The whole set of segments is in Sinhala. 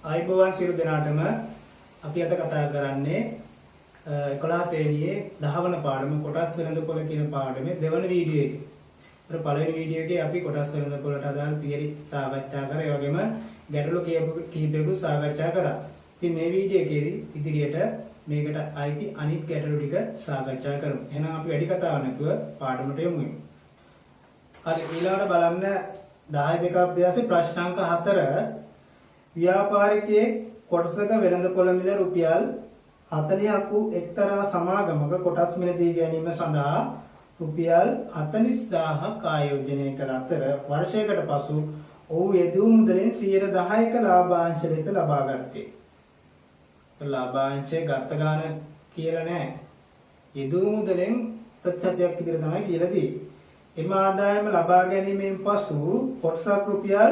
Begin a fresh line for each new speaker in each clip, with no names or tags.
ආයිබෝවන් සියලු දෙනාටම අපි අද කතා කරන්නේ 11 ශ්‍රේණියේ 10 වන පාඩම කොටස් වෙළඳපොළ කියන පාඩමේ දෙවන වීඩියෝ එකේ. අර පළවෙනි වීඩියෝ එකේ අපි කොටස් වෙළඳපොළට අදාළ තියරි සාකච්ඡා කරා. ඒ වගේම ගැටලු කිහිපයකුත් සාකච්ඡා කරා. ඉතින් මේ වීඩියෝ එකේදී ඉදිරියට මේකට අයිති අනිත් ගැටලු ටික සාකච්ඡා කරමු. එහෙනම් අපි වැඩි කතාවක් නැතුව පාඩමට යමු. හරි ඊළඟට බලන්න 10 2 අභ්‍යාසයේ ප්‍රශ්නාංක 4 ව්‍යාපාරිකයෙක් කොටසක වෙළඳපොළ මිල රුපියල් 40ක් වූ එක්තරා සමාගමක කොටස් මිලදී ගැනීම සඳහා රුපියල් 40000ක් ආයෝජනය කළ අතර වර්ෂයකට පසු ඔහු යෙදූ මුදලින් 10%ක ලාභාංශ ලෙස ලබා ගත්තේ. ලාභාංශය ගත්ත ගාන කියලා නෑ. යෙදූ මුදලෙන් ප්‍රතිශතයක් විතර තමයි කියලා තියෙන්නේ. එම ආදායම ලබා ගැනීමෙන් පසු කොටසක් රුපියල්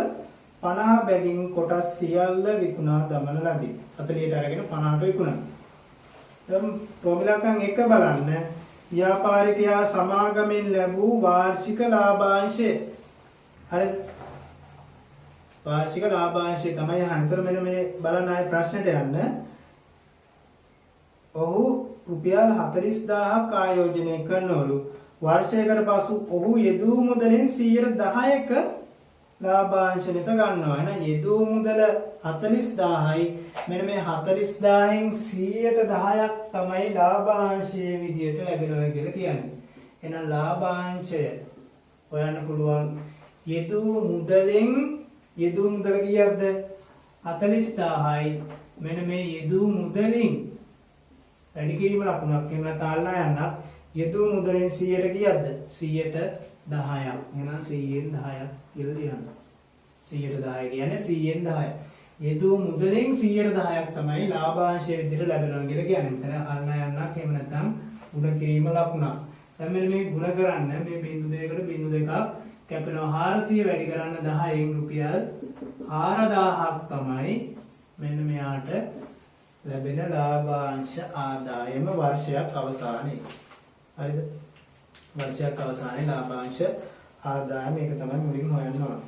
50 බැගින් කොටස් සියල්ල විකුණා දමන ලදී. 40ට අරගෙන 50ට විකුණන. දැන් ප්‍රොමිලකම් එක බලන්න. ව්‍යාපාරිකයා සමාගමෙන් ලැබූ වාර්ෂික ලාභාංශය. හරිද? වාර්ෂික ලාභාංශය තමයි අහන්නතර මෙන්න මේ බලන්න ආයේ ප්‍රශ්නෙට යන්න. ඔහු රුපියල් 40000ක් ආයෝජනය කරනවලු. වර්ෂයකට පසු ඔහු යෙදූ මුදලෙන් 10%ක ලාභාංශ ලෙස ගන්නවා. එහෙනම් යෙදූ මුදල 40000යි. මෙන්න මේ 40000න් 10%ක් තමයි ලාභාංශයේ විදියට ලැබෙනවා කියලා කියන්නේ. එහෙනම් ලාභාංශය හොයන්න පුළුවන් යෙදූ මුදලෙන් යෙදූ මුදල කීයක්ද? 40000යි. මෙන්න මේ යෙදූ මුදලින් වැඩි කිරීම ලකුණක් කියන තාලනා යන්න යෙදූ මුදලෙන් 100ට කීයක්ද? 100ට 10ක්. එහෙනම් 100න් 10ක් කියලා ලියන්න. 100ට 10 කියන්නේ 100න් 10. යෙදූ මුදලෙන් 100ට 10ක් තමයි ලාභාංශය විදිහට ලැබෙනවා කියලා කියන්නේ. මෙතන අල්ලා යන්නක් එහෙම නැත්නම් ಗುಣ කිරීම ලකුණක්. දැන් මෙන්න මේ ಗುಣ කරන්න මේ බිංදු දෙකකට බිංදු දෙකක් කැපෙනවා. 400 වැඩි කරන්න 10න් රුපියල් 4000ක් තමයි මෙන්න මෙයාට ලැබෙන ලාභාංශ ආදායම වර්ෂයක් අවසානයේ. හරිද? වර්ෂයක් අවසානයේ ලාභාංශ ආදායම මේක තමයි මුලින් හොයන්න ඕන.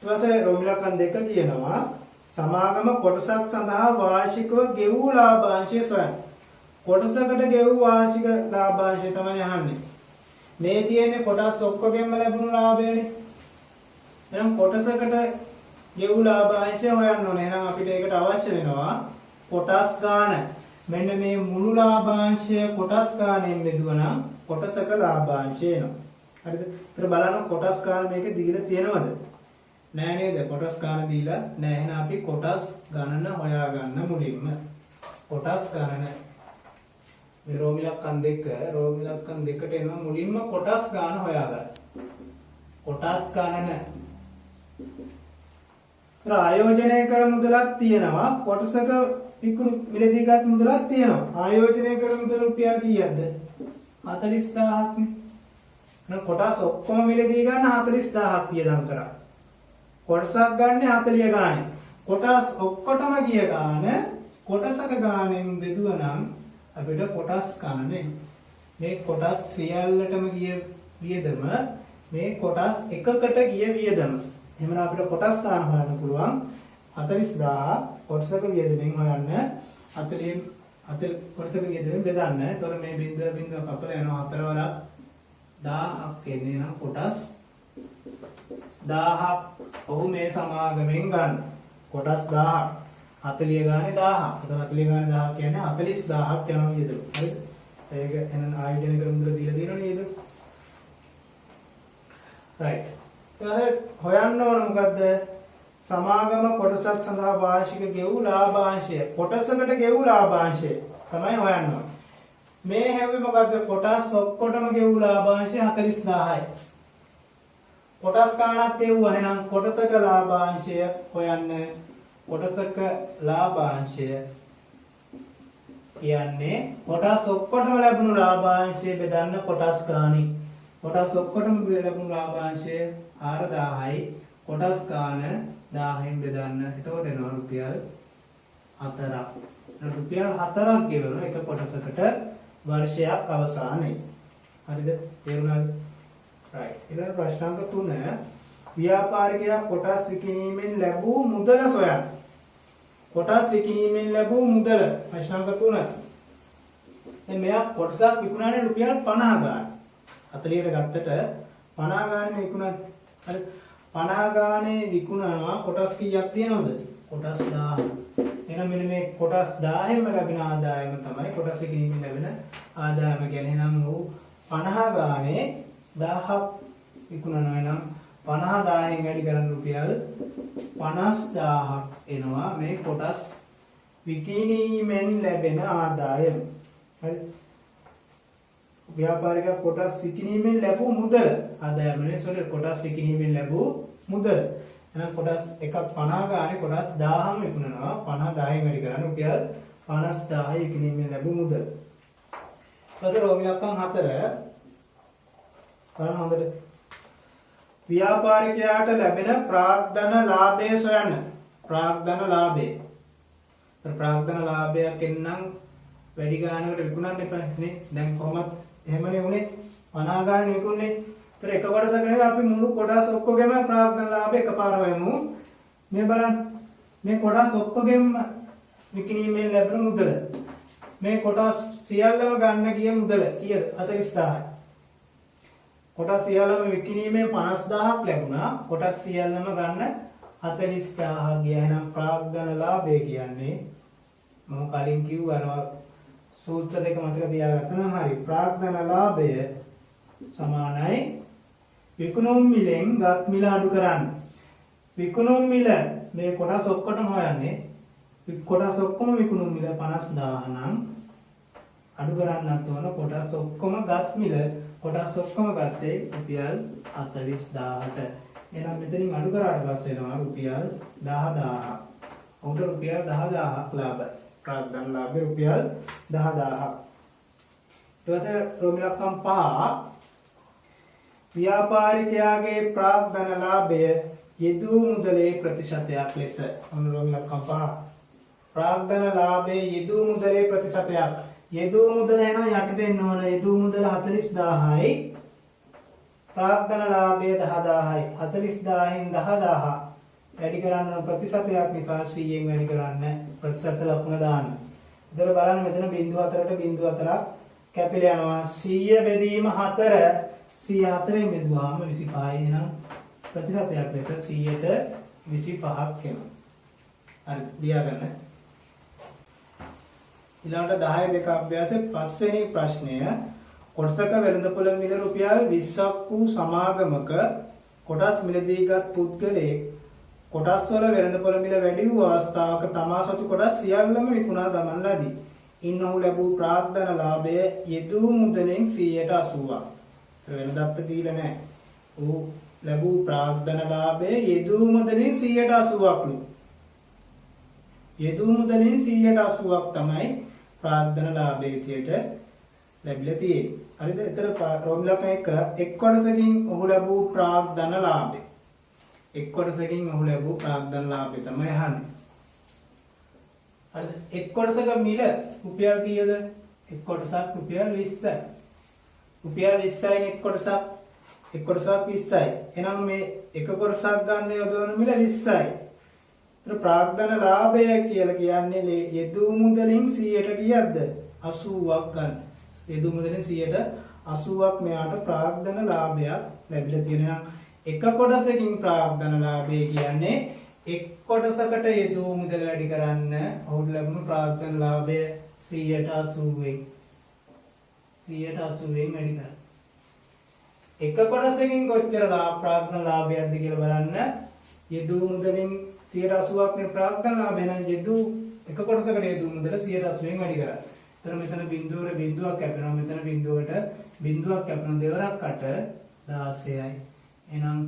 ඊට පස්සේ රෝමිලකම් දෙක කියනවා සමාගම කොටසක් සඳහා වාර්ෂිකව ගෙවූ ලාභාංශය සොයන්න. කොටසකට ගෙවූ වාර්ෂික ලාභාංශය තමයි අහන්නේ. මේ තියෙන්නේ කොටස් ඔක්කොගෙම ලැබුණු ලාභයනේ. එහෙනම් කොටසකට ගෙවූ ලාභාංශය හොයන්න ඕනේ. එහෙනම් අපිට ඒකට අවශ්‍ය වෙනවා කොටස් ගාන. මෙන්න මේ මුළු ලාභාංශය කොටස් ගානෙන් බෙදුවනම් කොටසක ලාභාංශය එනවා. හරිද? ඒතර බලන්න කොටස් ගාන මේක දීලා තියෙනවද? නෑ නේද? කොටස් ගාන දීලා නෑ. එහෙනම් අපි කොටස් ගණන හොයාගන්න මුලින්ම. කොටස් ගණන මේ රෝමිලක්කම් දෙකට එනවා මුලින්ම කොටස් ගාන හොයාගන්න. කොටස් ගණන ආයෝජනය කර මුදලක් තියෙනවා. කොටසක විකුණු මිලදී ගත් මුදලක් තියෙනවා. ආයෝජනය කර මුදල රුපියල් කීයක්ද? 40000ක් නේ. එහෙනම් කොටස් ඔක්කොම මිලදී ගන්න 40000ක් වියදම් කරා. කොටසක් ගන්න 40 ගානේ. කොටස් ඔක්කොටම ගිය ගාන කොටසක ගානෙන් බෙදුවනම් අපිට කොටස් ගන්නනේ. මේ කොටස් සියල්ලටම ගිය වියදම මේ කොටස් එකකට ගිය වියදම. එහෙනම් අපිට කොටස් ගන්න හොයන්න පුළුවන් 40000 කොටසක වියදමෙන් හොයන්න 40 කොටසක වියදමෙන් බෙදන්න. එතකොට මේ බිංදුව කපලා යනවා 4 වරක් 1000ක් එන්නේ නම් කොටස් 1000ක් ඔහු මේ සමාගමෙන් ගන්න. කොටස් 1000ක් 40 ගානේ 1000ක්. එතකොට 40 ගානේ 1000ක් කියන්නේ 40000ක් යනවා වියදම. හරිද? ඒක එහෙනම් ආයෝජනය කර මුදල දීලා තියෙනව නේද? රයිට්. ඊට හොයන්න ඕන මොකද්ද? සමාගම කොටසක් සඳහා වාර්ෂික ගෙවූ ලාභාංශය. කොටසකට ගෙවූ ලාභාංශය තමයි හොයන්න ඕන. මේ හැවුවේ මොකද්ද? කොටස් ඔක්කොටම ගෙවූ ලාභාංශය 40000යි. කොටස් ගානක් දෙවුවා. එහෙනම් කොටසක ලාභාංශය හොයන්න. කොටසක ලාභාංශය කියන්නේ කොටස් ඔක්කොටම ලැබුණු ලාභාංශය බෙදන්න කොටස් ගානයි. කොටස් ඔක්කොටම ලැබුණු ලාභාංශය 4000යි. කොටස් ගාන 1000න් බෙදන්න. එතකොට එනවා රුපියල් 4ක්. රුපියල් 4ක් ගෙවන එක කොටසකට වර්ෂයක් අවසානයේ. හරිද? තේරුණාද? right. ඊළඟ ප්‍රශ්නාංක 3 ව්‍යාපාරිකයා කොටස් විකිණීමෙන් ලැබූ මුදල සොයන්න. කොටස් විකිණීමෙන් ලැබූ මුදල ප්‍රශ්නාංක 3. දැන් මෙයා කොටසක් විකුණන්නේ රුපියල් 50 ගාන. 40ට ගත්තට 50 ගානේ විකුණන. හරි 50 ගානේ විකුණනවා කොටස් කීයක් තියෙනවද? කොටස් 1000. එහෙනම් මෙන්න මේ කොටස් 1000ෙන්ම ලැබෙන ආදායම තමයි කොටස් විකිණීමෙන් ලැබෙන ආදායම කියන්නේ. එහෙනම් ਉਹ 50 ගානේ 1000ක් විකුණනවා. එහෙනම් 50,000න් වැඩි කරන රුපියල් 50,000ක් එනවා මේ කොටස් විකිණීමෙන් ලැබෙන ආදායම. හරි. ව්‍යාපාරික කොටස් විකිණීමෙන් ලැබූ මුදල ආදායම නේ කොටස් විකිණීමෙන් ලැබූ මුදල. එහෙනම් කොටස් එකක් 50 ගානේ කොටස් 1000ම විකුණනවා. 50,000න් වැඩි කරන රුපියල් 50,000 විකිණීමෙන් ලැබූ මුදල. ඊට රෝමිලක්කම් 4 බලන්න හොඳට. ව්‍යාපාරිකයාට ලැබෙන ප්‍රාග්ධන ලාභය සොයන්න. ප්‍රාග්ධන ලාභය. ප්‍රාග්ධන ලාභයක් එන්නම් වැඩි ගානකට විකුණන්න එපා නේ. දැන් කොහොමද එහෙමනේ උනේ 50 ගාන විකුණන්නේ. ඒතර එක කොටසක නෙවෙයි අපි මුළු කොටස් ඔක්කොගෙම ප්‍රාග්ධන ලාභය එකපාර වෙමු. මේ බලන්න මේ කොටස් ඔක්කොගෙම විකිණීමෙන් ලැබෙන මුදල. මේ කොටස් සියල්ලම ගන්න ගිය මුදල කීයද? 40000යි. කොටස් සියල්ලම විකිණීමේ 50000ක් ලැබුණා. කොටස් සියල්ලම ගන්න 40000ක් ගියා. එහෙනම් ප්‍රාග්ධන ලාභය කියන්නේ මම කලින් කිව්වා සූත්‍ර දෙක මතක තියාගත්තා නම් හරි. ප්‍රාග්ධන ලාභය සමානයි විකුණුම් මිලෙන් ගත් මිල අඩු කරන්න. විකුණුම් මිල මේ කොටස් ඔක්කොටම හොයන්නේ. කොටස් ඔක්කොම විකුණුම් මිල 50000 නම් අඩු කරන්නත් ඕන කොටස් ඔක්කොම ගත් මිල කොටස් ඔක්කොම ගත්තේ රුපියල් 40000ට. එහෙනම් මෙතනින් අඩු කරාට පස්සේ එනවා රුපියල් 10000ක්. උන්ට රුපියල් 10000ක් ලාභයි. ප්‍රාග්ධන ලාභය රුපියල් 10000ක්. ඊට පස්සේ රෝමිලක්කම් 5 ව්‍යාපාරිකයාගේ ප්‍රාග්ධන ලාභය යෙදූ මුදලේ ප්‍රතිශතයක් ලෙස. ඔන්න රෝමිලක්කම් 5 ප්‍රාග්ධන ලාභයේ යෙදූ මුදලේ ප්‍රතිශතයක්. යෙදූ මුදල එන යටට එන්න ඕන. යෙදූ මුදල 40000යි. ප්‍රාග්ධන ලාභය 10000යි. 40000න් 10000 වැඩි කරන්න ප්‍රතිශතයක් නිසා 100න් වැඩි කරන්න ප්‍රතිශත ලකුණ දාන්න. ඒතර බලන්න මෙතන 0.4ට 0.4ක් කැපිලා යනවා. 100 බෙදීම 4 104න් බෙදුවාම 25යි. එහෙනම් ප්‍රතිශතයක් ලෙස 100ට 25ක් එනවා. හරි ලියාගන්න. ඊළඟට 10 2 අභ්‍යාසයේ 5 වෙනි ප්‍රශ්නය කොටසක වෙළඳපොළ මිල රුපියල් 20ක් වූ සමාගමක කොටස් මිලදීගත් පුද්ගලයෙක් කොටස් වල වෙළඳපොළ මිල වැඩි වූ අවස්ථාවක තමා සතු කොටස් සියල්ලම විකුණා දමන ලදී. ඉන් ඔහු ලැබූ ප්‍රාග්ධන ලාභය යෙදූ මුදලෙන් 180ක්. වෙනදත් දීලා නැහැ. ඔහු ලැබූ ප්‍රාග්ධන ලාභය යෙදූ මුදලෙන් 180ක්ලු. යෙදූ මුදලින් 180ක් තමයි ප්‍රාග්ධන ලාභය විදියට ලැබිලා තියෙන්නේ. හරිද? ඒතර රෝමිලක එක් කොටසකින් ඔහු ලැබූ ප්‍රාග්ධන ලාභය. එක් කොටසකින් ඔහු ලැබූ ප්‍රාග්ධන ලාභය තමයි අහන්නේ. හරිද? එක් කොටසක මිල රුපියල් කීයද? එක් කොටසක් රුපියල් 20යි. රුපියල් 20යින් එක් කොටසක් 20යි. එහෙනම් මේ එක කොටසක් ගන්න යොදවන මිල 20යි. ප්‍රාග්ධන ලාභය කියලා කියන්නේ යෙදූ මුදලින් 100ට කීයක්ද? 80ක් ගන්න. යෙදූ මුදලින් 180ක් මෙයාට ප්‍රාග්ධන ලාභයක් ලැබිලා තියෙනවා. එක කොටසකින් ප්‍රාග්ධන ලාභය කියන්නේ එක් කොටසකට යෙදූ මුදල වැඩි කරන්න ඔහුට ලැබුණු ප්‍රාග්ධන ලාභය 180න් 180න් වැඩි කරන්න. එක කොටසකින් කොච්චර ප්‍රාග්ධන ලාභයක්ද කියලා බලන්න. යෙදූ මුදලින් 180ක් නේ ප්‍රාග්ධන ලාභය නම් යෙදූ එක කොටසකට යෙදූ මුදල 180න් වැඩි කරා. එතන මෙතන බිඳුවර බිඳුවක් කැපෙනවා. මෙතන බිඳුවකට බිඳුවක් කැපෙනවා. දෙවරක්කට 16යි. එහෙනම්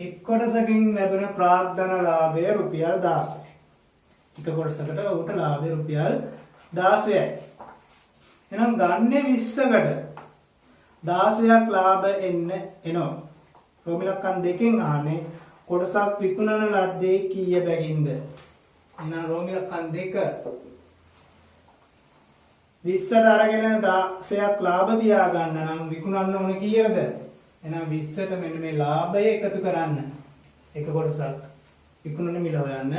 එක් කොටසකින් ලැබෙන ප්‍රාග්ධන ලාභය රුපියල් 16යි. එක කොටසකට උට ලාභය රුපියල් 16යි. එහෙනම් ගන්නේ 20කට 16ක් ලාභ එනවා. රෝමිලක්කම් දෙකෙන් අහන්නේ කොටසක් විකුණන ලද්දේ කීය බැගින්ද? එහෙනම් රෝමිලක්කම් දෙක 20ට අරගෙන 16ක් ලාභ තියා ගන්න නම් විකුණන්න ඕනේ කීයද? එහෙනම් 20ට මෙන්න මේ ලාභය එකතු කරන්න. එක කොටසක් විකුණන මිල හොයන්න.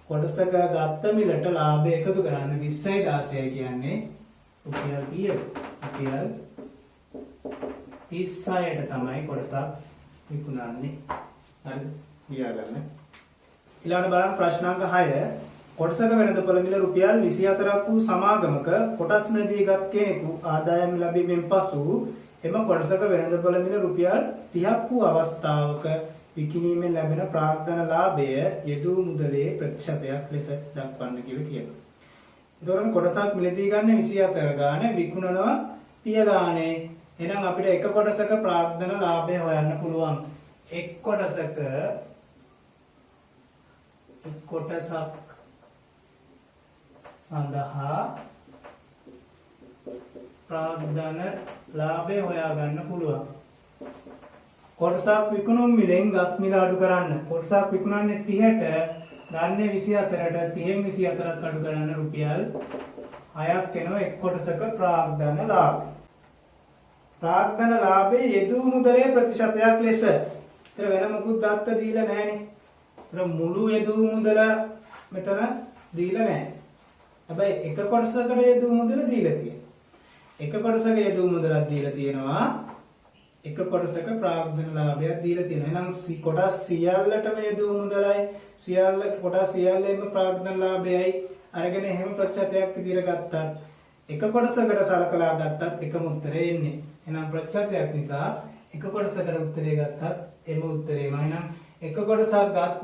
කොටසක ගත්ත මිලට ලාභය එකතු කරන්න 20යි 16යි කියන්නේ රුපියල් කීයද? රුපියල් 36ට තමයි කොටසක් විකුණන්නේ. හරිද? ලියා ගන්න. ඊළඟට බලන්න ප්‍රශ්නාංක 6. කොටසක වෙළඳපොළ මිල රුපියල් 24ක් වූ සමාගමක කොටස් මිලදීගත් කෙනෙකු ආදායම් ලැබීමෙන් පසු එම කොටසක වෙළඳපොළ මිල රුපියල් 30ක් වූ අවස්ථාවක විකිණීමෙන් ලැබෙන ප්‍රාග්ධන ලාභය යෙදූ මුදලේ ප්‍රතිශතයක් ලෙස දක්වන්න කියලා කියනවා. ඒතකොට කොටසක් මිලදී ගන්න 24 ගානේ විකුණනවා 30 ගානේ. එහෙනම් අපිට එක කොටසක ප්‍රාග්ධන ලාභය හොයන්න පුළුවන්. එක් කොටසක් සඳහා ප්‍රාග්ධන ලාභය හොයා ගන්න පුළුවන්. කොටසක් විකුණුම් මිලෙන් ගස් මිල අඩු කරන්න. කොටසක් විකුණන්නේ 30ට, ගන්නේ 24ට, 30න් 24ක් අඩු කරන්න රුපියල් 6ක් එනවා එක් කොටසක ප්‍රාග්ධන ලාභය. ප්‍රාග්ධන ලාභයේ යෙදූ මුදලේ ප්‍රතිශතයක් ලෙස. ඒතර වෙන මොකුත් දත්ත දීලා නැහනේ. ඒතර මුළු යෙදූ මුදල මෙතන දීලා නැහැ. හැබැයි එක කොටසකට යෙදූ මුදල දීලා තියෙනවා. එක කොටසක යෙදූ මුදලක් දීලා තියෙනවා. එක කොටසක ප්‍රාග්ධන ලාභයක් දීලා තියෙනවා. එහෙනම් කොටස් සියල්ලටම යෙදූ මුදලයි කොටස් සියල්ලෙම ප්‍රාග්ධන ලාභයයි අරගෙන එහෙම ප්‍රතිශතයක් විදිහට ගත්තත් එක කොටසකට සලකලා ගත්තත් එකම උත්තරේ එන්නේ. එහෙනම් ප්‍රතිශතයක් නිසා එක කොටසකට උත්තරේ ගත්තත් එම උත්තරේම. එහෙනම් එක කොටසක් ගත්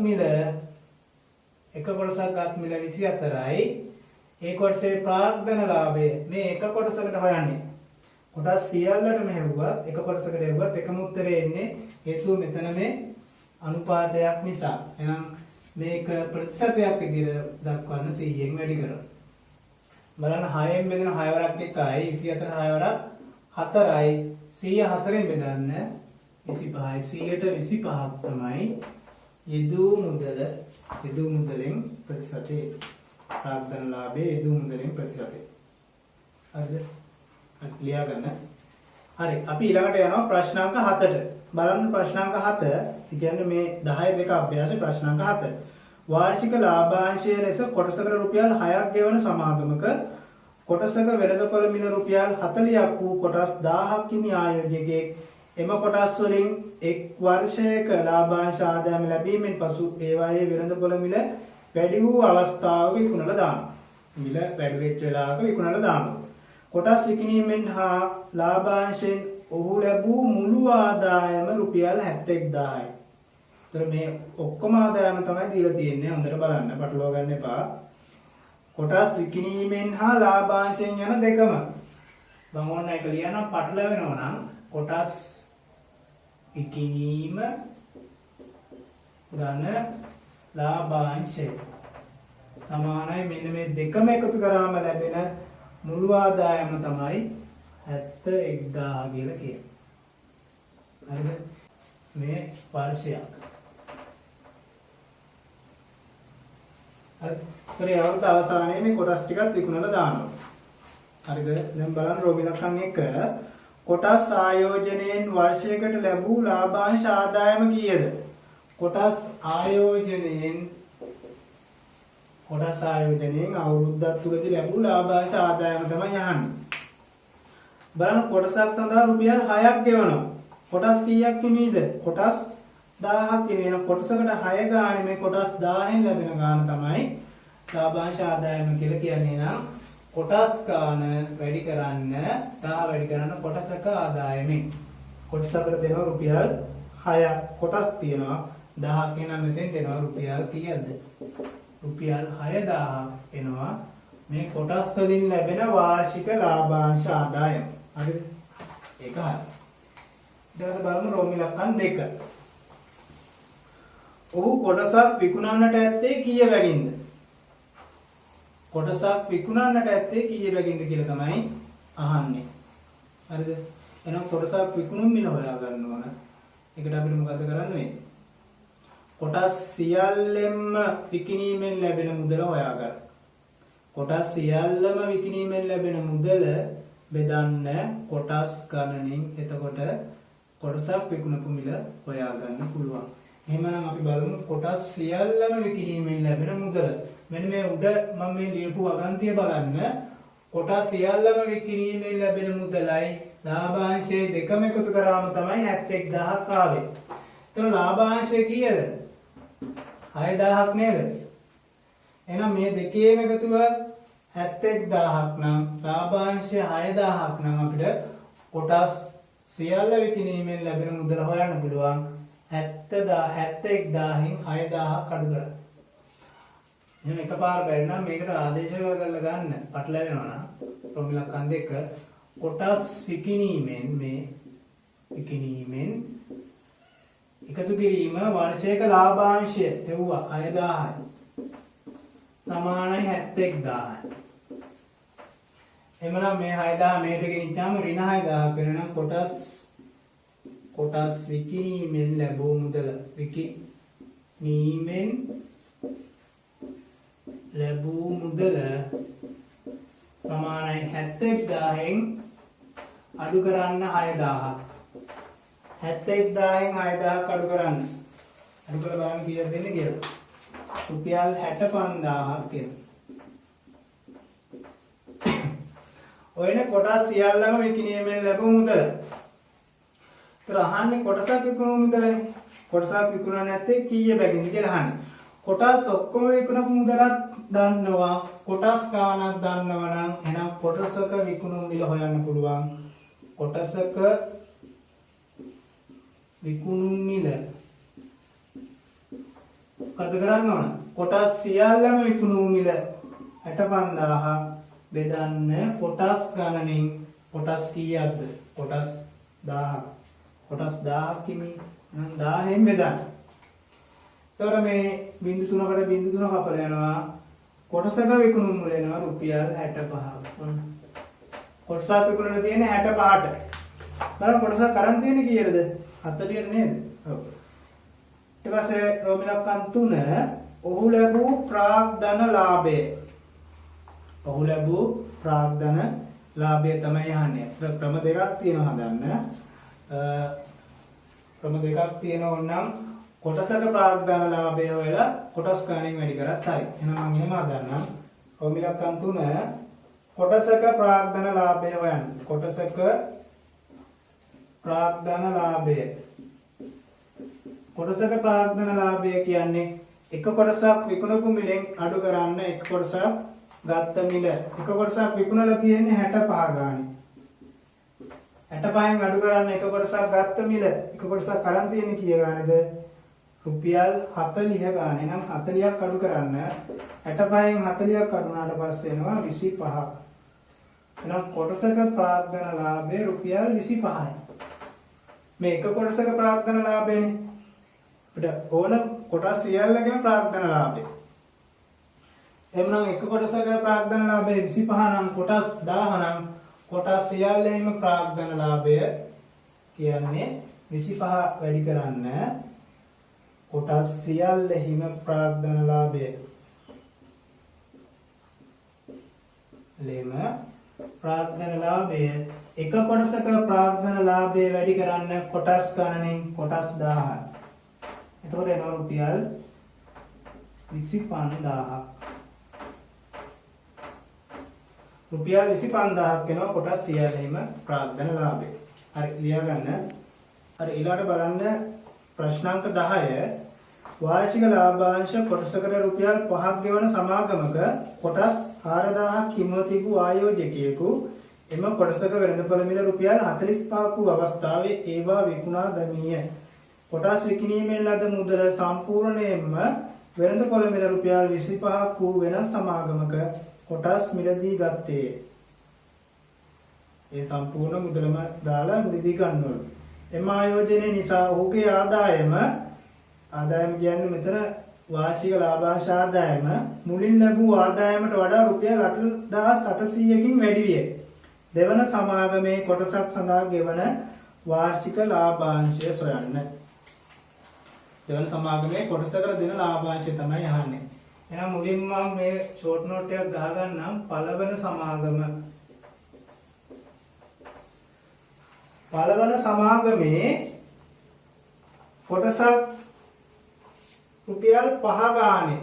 මිල 24යි. ඒ කොටසේ ප්‍රාග්ධන ලාභය මේ එක කොටසකට හොයන්නේ. කොටස් සියල්ලටම හෙව්වත් එක කොටසකට හෙව්වත් එකම උත්තරේ එන්නේ. හේතුව මෙතන මේ අනුපාතයක් නිසා. එහෙනම් මේක ප්‍රතිශතයක් විදිහට දක්වන්න 100ෙන් වැඩි කරනවා. බලන්න 6ෙන් බෙදෙන 6 වරක් 1යි 24 6 වරක් 4යි 100 4ෙන් බෙදන්න 25යි 100ට 25ක් තමයි යෙදූ මුදලෙන් ප්‍රතිශතය. ප්‍රාග්ධන ලාභයේ යෙදූ මුදලෙන් ප්‍රතිශතය. හරිද? ලියා ගන්න. හරි. අපි ඊළඟට යනවා ප්‍රශ්නාංක 7ට. බලන්න ප්‍රශ්නාංක 7. ඒ කියන්නේ මේ 10 2 අභ්‍යාසයේ ප්‍රශ්නාංක 7. වාර්ෂික ලාභාංශය ලෙස කොටසකට රුපියල් 6ක් ගෙවන සමාගමක කොටසක වෙළඳපොළ මිල රුපියල් 40ක් වූ කොටස් 1000ක් හිමි ආයෝජකයෙක් එම කොටස් වලින් එක් වර්ෂයක ලාභාංශ ආදායම ලැබීමෙන් පසු ඒවායේ වෙළඳපොළ මිල වැඩි වූ අවස්ථාවක විකුණලා දානවා. මිල වැඩි වෙච්ච වෙලාවක විකුණලා දානවා. කොටස් විකිණීමෙන් හා ලාභාංශයෙන් ඔහු ලැබූ මුළු ආදායම රුපියල් 71000යි. ඒතර මේ ඔක්කොම ආදායම තමයි දීලා තියෙන්නේ. හොඳට බලන්න. පටලවා ගන්න එපා. කොටස් විකිණීමෙන් හා ලාභාංශයෙන් යන දෙකම. මම ඕන එක ලියනම් පටලවෙනවා නම් කොටස් විකිණීම ධන ලාභාංශය සමානයි මෙන්න මේ දෙකම එකතු කරාම ලැබෙන මුළු ආදායම තමයි 71000 කියලා කියන්නේ. හරිද? මේ වර්ෂයක්. හරි. ඒ අවුරුද්ද අවසානයේ මේ කොටස් ටිකත් විකුණලා දානවා. හරිද? දැන් බලන්න රෝමිලකම් 1 කොටස් ආයෝජනයෙන් වර්ෂයකට ලැබූ ලාභාංශ ආදායම කීයද? කොටස් ආයෝජනයෙන් අවුරුද්දක් තුලදී ලැබූ ලාභාංශ ආදායම තමයි අහන්නේ. බලන්න කොටසක් සඳහා රුපියල් 6ක් ගෙවනවා. කොටස් කීයක් හිමීද? කොටස් 1000ක් හිමි. කොටසකට 6 ගානේ මේ කොටස් 1000න් ලැබෙන ගාන තමයි ලාභාංශ ආදායම කියලා කියන්නේ. නම් කොටස් ගාන වැඩි කරන්න 1000 වැඩි කරන්න කොටසක ආදායමෙන් කොටසකට දෙනවා රුපියල් 6ක්. කොටස් තියෙනවා 1000ක් එනවා මෙතෙන් දෙනවා රුපියල් කීයද? රුපියල් 6000 එනවා මේ කොටස් වලින් ලැබෙන වාර්ෂික ලාභාංශ ආදායම. හරිද? ඒක හරි. ඊට පස්සේ බලමු රෝමිලකම් 2. ඔහු කොටසක් විකුණන්නට ඇත්තේ කීය බැගින්ද? කොටසක් විකුණන්නට ඇත්තේ කීය බැගින්ද කියලා තමයි අහන්නේ. හරිද? එහෙනම් කොටසක් විකුණුම් මිල හොයා ගන්න ඕන. ඒකට අපිට මොකද කරන්න වෙන්නේ? කොටස් සියල්ලෙම විකිණීමෙන් ලැබෙන මුදල හොයාගන්න. කොටස් සියල්ලම විකිණීමෙන් ලැබෙන මුදල බෙදන්න කොටස් ගණනින්. එතකොට කොටසක් විකුණපු මිල හොයා ගන්න පුළුවන්. එහෙමනම් අපි බලමු කොටස් සියල්ලම විකිණීමෙන් ලැබෙන මුදල. මෙන්න මේ උඩ මම මේ ලියපු වගන්තිය බලන්න. කොටස් සියල්ලම විකිණීමෙන් ලැබෙන මුදලයි ලාභාංශය දෙකම එකතු කරාම තමයි 71000ක් ආවේ. එතන ලාභාංශය කීයද? 6000ක් නේද? එහෙනම් මේ දෙකේම එකතුව 71000ක් නම් ලාභාංශය 6000ක් නම් අපිට කොටස් සියල්ල විකිණීමෙන් ලැබෙන මුදල හොයන්න පුළුවන්. 71000න් 6000ක් අඩු කරලා. එහෙනම් එකපාර බැරි නම් මේකට ආදේශ කරලා ගන්න. පටලැවෙනවා නම් ප්‍රමිලක්කන් දෙක කොටස් විකිණීමෙන් මේ විකිණීමෙන් එකතු කිරීම වර්ෂයක ලාභාංශය එවුවා 6000යි. සමානයි 71000යි. එමනම් මේ 6000 මෙහෙට ගෙනිච්චාම ඍණ 6000ක් වෙනනම් කොටස් විකිණීමෙන් ලැබූ මුදල විකිණීමෙන් ලැබූ මුදල සමානයි 71000න් අඩු කරන්න 6000ක්. 71000න් 6000ක් අඩු කරන්න. අඩු කරලා බලන්න කීයද දෙන්නේ කියලා. රුපියල් 65000ක් කියලා. ඔයනේ කොටස් සියල්ලම විකිණීමෙන් ලැබූ මුදල. ඒතර අහන්නේ කොටසක් විකුණු මුදලනේ. කොටසක් විකුණන්නේ නැත්තේ කීය බැගින්ද කියලා අහන්නේ. කොටස් ඔක්කොම විකුණපු මුදලක් දන්නවා. කොටස් ගාණක් දන්නවා නම් එහෙනම් කොටසක විකුණු මිල හොයන්න පුළුවන්. කොටසක විකුණු මිල කද කරන්න ඕන. කොටස් සියල්ලම විකුණු මිල 65000 බෙදන්න කොටස් ගණනින් කොටස් කීයක්ද? කොටස් 1000ක්. කොටස් 1000ක් කිමි. එහෙනම් 1000න් බෙදන්න. එතකොට මේ බිංදු 3කට බිංදු 3 කපලා යනවා. කොටසක විකුණු මුල එනවා රුපියල් 65ක්. කොටසක් විකුණලා තියෙන්නේ 65ට. බලන්න කොටසක් කරන් තියෙන්නේ කීයටද? 40ට නේද? ඔව්. ඊට පස්සේ රෝමිලක්කන් 3 ඔහු ලැබූ ප්‍රාග්ධන ලාභය. ඔහු ලැබූ ප්‍රාග්ධන ලාභය තමයි අහන්නේ. ක්‍රම දෙකක් තියෙනවා හදන්න. ක්‍රම දෙකක් තියෙනවා නම් කොටසක ප්‍රාග්ධන ලාභය හොයලා කොටස් ගණන් වැඩි කරත් හරි. එහෙනම් මම එහෙම හදන්නම්. රෝමිලක්කන් 3 කොටසක ප්‍රාග්ධන ලාභය හොයන්න. කොටසක ප්‍රාග්ධන ලාභය. කොටසක ප්‍රාග්ධන ලාභය කියන්නේ එක කොටසක් විකුණපු මිලෙන් අඩු කරන්න එක කොටසක් ගත්ත මිල. එක කොටසක් විකුණලා තියෙන්නේ 65 ගානේ. 65න් අඩු කරන්න එක කොටසක් ගත්ත මිල. එක කොටසක් කරන් තියෙන්නේ කීය ගානේද? රුපියල් 40 ගානේ. නම් 40ක් අඩු කරන්න 65න් 40ක් අඩු වුණාට පස්සේ එනවා 25ක්. එහෙනම් කොටසක ප්‍රාග්ධන ලාභය රුපියල් 25යි. මේ එක කොටසක ප්‍රාග්ධන ලාභයනේ. අපිට ඕන කොටස් සියල්ලකම ප්‍රාග්ධන ලාභය. එhmenan එක කොටසක ප්‍රාග්ධන ලාභය 25 නම් කොටස් 1000 නම් කොටස් සියල්ලෙහිම ප්‍රාග්ධන ලාභය කියන්නේ 25 වැඩි කරන්න කොටස් සියල්ලෙහිම ප්‍රාග්ධන ලාභය. ලෙම ප්‍රාග්ධන ලාභය එක කොටසක ප්‍රාග්ධන ලාභය වැඩි කරන්න කොටස් ගණනින් කොටස් 1000යි. එතකොට එනවා රුපියල් 25000ක්. රුපියල් 25000ක් වෙනවා කොටස් සියල්ලෙහිම ප්‍රාග්ධන ලාභය. හරි ලියා ගන්න. හරි ඊළඟට බලන්න ප්‍රශ්නාංක 10 වාර්ෂික ලාභාංශ කොටසකට රුපියල් 5ක් ගෙවන සමාගමක කොටස් 4000ක් හිමිව තිබූ ආයෝජකයෙකු එම කොටසක වෙළඳපොළ මිල රුපියල් 45ක් වූ අවස්ථාවේ ඒවා විකුණා දැමීය. කොටස් විකිණීමෙන් ලද මුදල සම්පූර්ණයෙන්ම වෙළඳපොළ මිල රුපියල් 25ක් වූ වෙනස් සමාගමක කොටස් මිලදී ගත්තේ. ඒ සම්පූර්ණ මුදලම දාලා මිලදී ගන්නවලු. එම ආයෝජනයේ නිසා ඔහුගේ ආදායම කියන්නේ මෙතන වාර්ෂික ලාභාංශ ආදායම මුලින් ලැබූ ආදායමට වඩා රුපියල් 8800කින් වැඩි විය. දෙවන සමාගමේ කොටසක් සඳහා ගෙවන වාර්ෂික ලාභාංශය සොයන්න. දෙවන සමාගමේ කොටසකට දෙන ලාභාංශය තමයි අහන්නේ. එහෙනම් මුලින්ම මම මේ ෂෝට් නෝට් එකක් ගහගන්නම්. පළවන සමාගමේ කොටසක් රුපියල් 5 ගානේ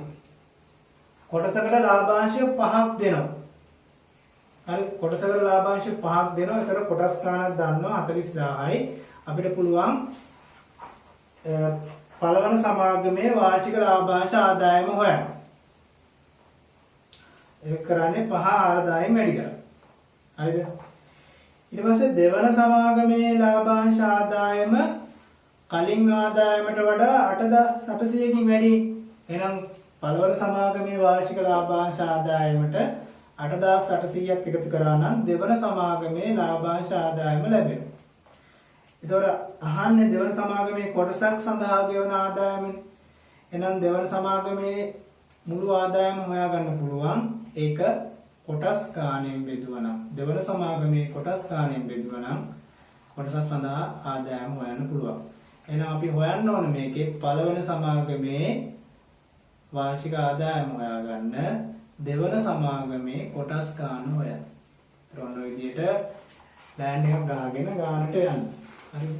කොටසකට ලාභාංශය 5ක් දෙනවා. හරි කොටසකට ලාභාංශය 5ක් දෙනවා. ඒතර කොටස් ගානක් දන්නවා 40000යි. අපිට පුළුවන් පළවන සමාගමේ වාර්ෂික ලාභාංශ ආදායම හොයන්න. ඒක කරන්නේ 5,4000න් වැඩි කරලා. හරිද? ඊට පස්සේ දෙවන සමාගමේ ලාභාංශ ආදායම කලින් ආදායමට වඩා 8,800කින් වැඩි. එහෙනම් පළවන සමාගමේ වාර්ෂික ලාභාංශ ආදායමට 8,800ක් එකතු කරා නම් දෙවන සමාගමේ ලාභාංශ ආදායම ලැබෙනවා. ඒතොර අහන්නේ දෙවන සමාගමේ කොටසක් සඳහා ගෙවන ආදායමනේ. එහෙනම් දෙවන සමාගමේ මුළු ආදායම හොයාගන්න පුළුවන්. ඒක කොටස් ගාණයෙන් බෙදුවා නම් දෙවන සමාගමේ කොටස් ගාණයෙන් බෙදුවා නම් කොටස සඳහා ආදායම හොයන්න පුළුවන්. එහෙනම් අපි හොයන්න ඕන මේකේ පළවෙනි සමාගමේ වාර්ෂික ආදායම හොයාගන්න දෙවන සමාගමේ කොටස් ගාණ හොයන්න. ඔන්න ඔය විදිහට ප්ලෑන් එකක් ගාගෙන ගානට යන්න. හරිද?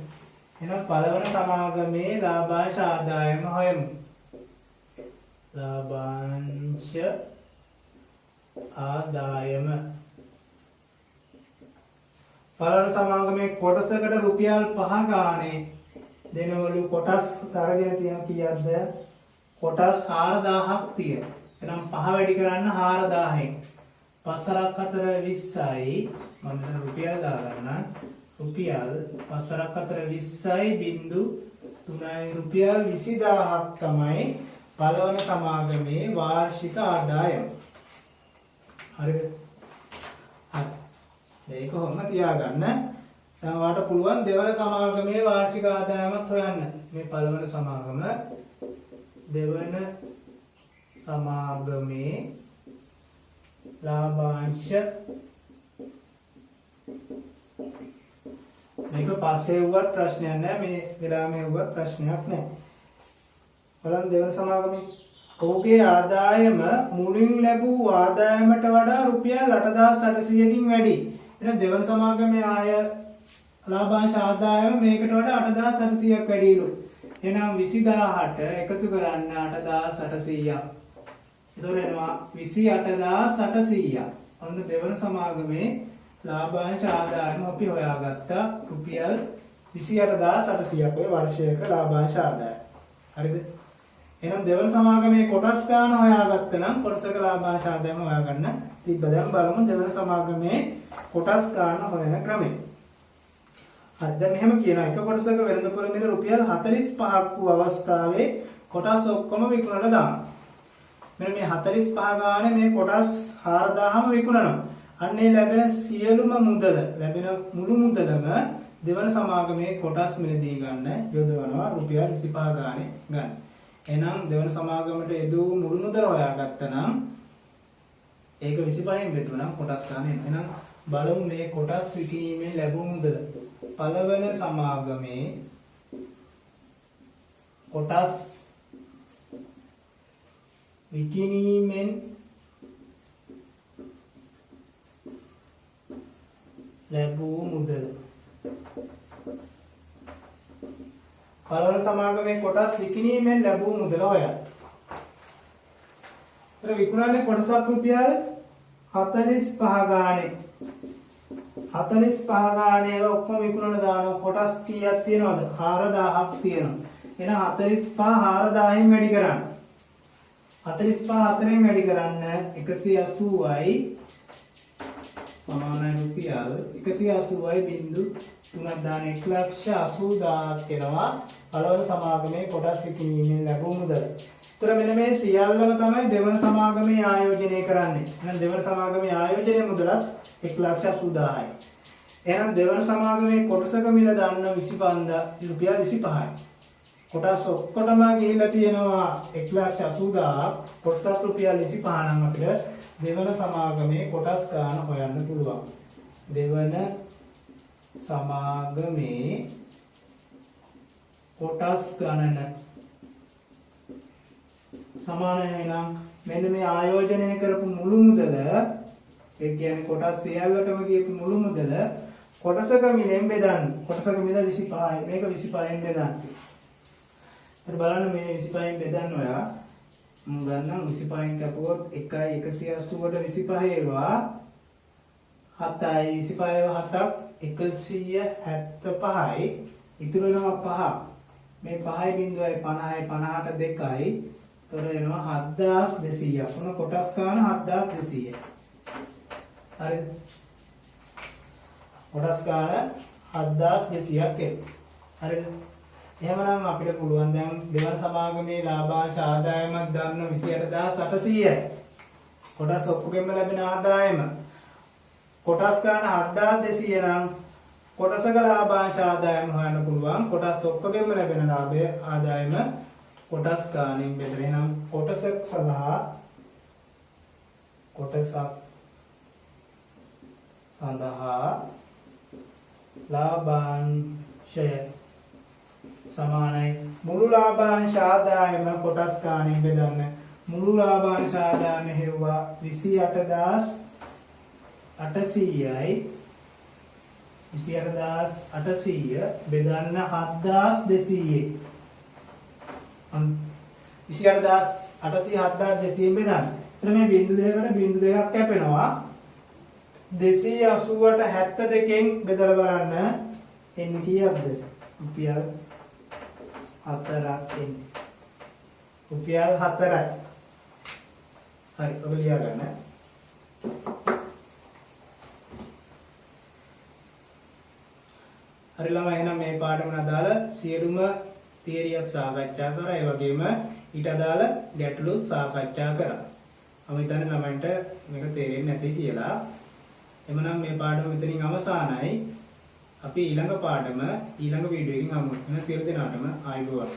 එහෙනම් පළවෙනි සමාගමේ ලාභාංශ ආදායම හොයමු. ලාභාංශ ආදායම පළවෙනි සමාගමේ කොටසකට රුපියල් 5 ගානේ දෙනවලු කොටස් අරගෙන තියෙන කීයක්ද? කොටස් 4000ක් තියෙනවා. එහෙනම් 5 වැඩි කරන්න 4000න් 5 4 20යි. මම මෙතන රුපියල් දාගන්න. රුපියල් 5 4 20යි බිංදු 3යි රුපියල් 20000ක් තමයි පළවන සමාගමේ වාර්ෂික ආදායම. හරිද? හරි. මේක කොහොම තියාගන්න. දැන් ඔයාලට පුළුවන් දෙවන සමාගමේ වාර්ෂික ආදායමත් හොයන්න. මේ පළවන සමාගම දෙවන සමාගමේ ලාභාංශ මේක පස්සේ වුවත් ප්‍රශ්නයක් නැහැ. මේ විරාමයේ වුවත් ප්‍රශ්නයක් නැහැ. බලන්න දෙවන සමාගමේ ඔහුගේ ආදායම මුලින් ලැබූ ආදායමට වඩා රුපියල් 8,800කින් වැඩි. එහෙනම් දෙවන සමාගමේ ආය ලාභාංශ ආදායම මේකට වඩා 8,800ක් වැඩිලු. එහෙනම් 20000ට එකතු කරන්න 8,800ක්. එතකොට එනවා 28800ක්. ඔන්න දෙවන සමාගමේ ලාභාංශ ආදායම අපි හොයාගත්තා රුපියල් 28800ක් ඔය වර්ෂයක ලාභාංශ ආදායම. හරිද? එහෙනම් දෙවන සමාගමේ කොටස් ගන්න හොයාගත්ත නම් කොටසක ලාභාංශ ආදායම හොයාගන්න තිබ්බ. දැන් බලමු දෙවන සමාගමේ කොටස් ගන්න හොයන ක්‍රමය. හරි දැන් මෙහෙම කියනවා එක කොටසක වෙළඳපොළ මිල රුපියල් 45ක් වූ අවස්ථාවේ කොටස් ඔක්කොම විකුණලා දානවා. මෙන්න මේ 45 ගානේ මේ කොටස් 4000ම විකුණනවා. අන්නේ ලැබෙන සියලුම මුදල ලැබෙන මුළු මුදලම දෙවන සමාගමේ කොටස් මිලදී ගන්න යොදවනවා රුපියල් 25 ගානේ ගන්න. එහෙනම් දෙවන සමාගමට යෙදූ මුළු මුදල හොයාගත්තා නම් ඒක 25න් බෙදුවා නම් කොටස් ගානේ. එහෙනම් බලමු මේ කොටස් විකිණීමෙන් ලැබූ මුදල. පළවෙනි සමාගමේ කොටස් විකිණීමෙන් ලැබූ මුදල. පළවෙනි සමාගමේ කොටස් විකිණීමෙන් ලැබූ මුදල හොයන්න. ඒතර විකුණන්නේ කොටසක් රුපියල් 45 ගානේ. 45 ගානේ ඔක්කොම විකුණන දාන කොටස් කීයක් තියෙනවද? 4000ක් තියෙනවා. එහෙනම් 45 4000න් වැඩි කරන්න. 45 4න් වැඩි කරන්න 180යි සමානයි රුපියල් 180යි බිංදු 3ක් දාන 1,80,000ක් වෙනවා පළවෙනි සමාගමේ කොටස් විකිණීමෙන් ලැබූ මුදල. ඒතර මෙන්න මේ සියල්ලම තමයි දෙවන සමාගමේ ආයෝජනය කරන්නේ. එහෙනම් දෙවන සමාගමේ ආයෝජනයේ මුදලත් 1,80,000යි. එහෙනම් දෙවන සමාගමේ කොටසක මිල දාන්න 25 රුපියල් 25යි. කොටස් ඔක්කොටම ගිහිල්ලා තියෙනවා 1,80,000ක්. කොටසක් රුපියල් 25 නම් අපිට දෙවන සමාගමේ කොටස් ගන්න හොයන්න පුළුවන්. දෙවන සමාගමේ කොටස් ගණන සමානයි නම් මෙන්න මේ ආයෝජනය කරපු මුළු මුදල ඒ කියන්නේ කොටස් සියල්ලටම ගියපු මුළු මුදල කොටසක මිලෙන් බෙදන්න. කොටසක මිල 25යි. මේක 25න් බෙදන්න. හරි බලන්න මේ 25න් බෙදන්න ඔයා. මම ගන්නම් 25න් කැපුවොත් 1යි 180ට 25 ඒවා 7යි 25 7ක් 175යි ඉතුරු වෙනවා 5. මේ 5යි බිඳුවයි 50යි 50ට 2යි. එතකොට එනවා 7200ක්. මොන කොටස් ගන්න 7200. හරිද? කොටස් ගන්න 7200ක් එනවා. හරිද? එහෙමනම් අපිට පුළුවන් දැන් දෙවන සමාගමේ ලාභාංශ ආදායමක් ගන්න 28800යි. කොටස් ඔක්කොගෙම ලැබෙන ආදායම කොටස් ගන්න 7200 නම් කොටසක ලාභාංශ ආදායම හොයන්න පුළුවන්. කොටස් ඔක්කොගෙම ලැබෙන ලාභය ආදායම කොටස් ගානින් බෙදලා. එහෙනම් කොටසක් සඳහා ලාභාංශය සමානයි මුළු ලාභාංශ ආදායම කොටස් ගානින් බෙදන්න. මුළු ලාභාංශ ආදායම හෙව්වා 28800යි 28800 බෙදන්න 7200. 28800 බෙදන්න. එතන මේ බිංදු දෙකකට බිංදු දෙකක් කැපෙනවා. 280ට 72න් බෙදලා බලන්න එන්නේ කීයක්ද? රුපියල් 4ක් එන්නේ. රුපියල් 4යි. හරි ඔබ ලියා ගන්න. හරි ළමයි එහෙනම් මේ පාඩමට අදාළ සියලුම තියරියක් සාකච්ඡා කරා. ඒ වගේම ඊට අදාළ ගැටලු සාකච්ඡා කරා. මම හිතන්නේ ළමයින්ට මේක තේරෙන්නේ නැති කියලා. එමනම් මේ පාඩම මෙතනින් අවසానයි. අපි ඊළඟ පාඩම ඊළඟ වීඩියෝ එකකින් හමු වෙන සියලු දෙනාටම ආයුබෝවන්.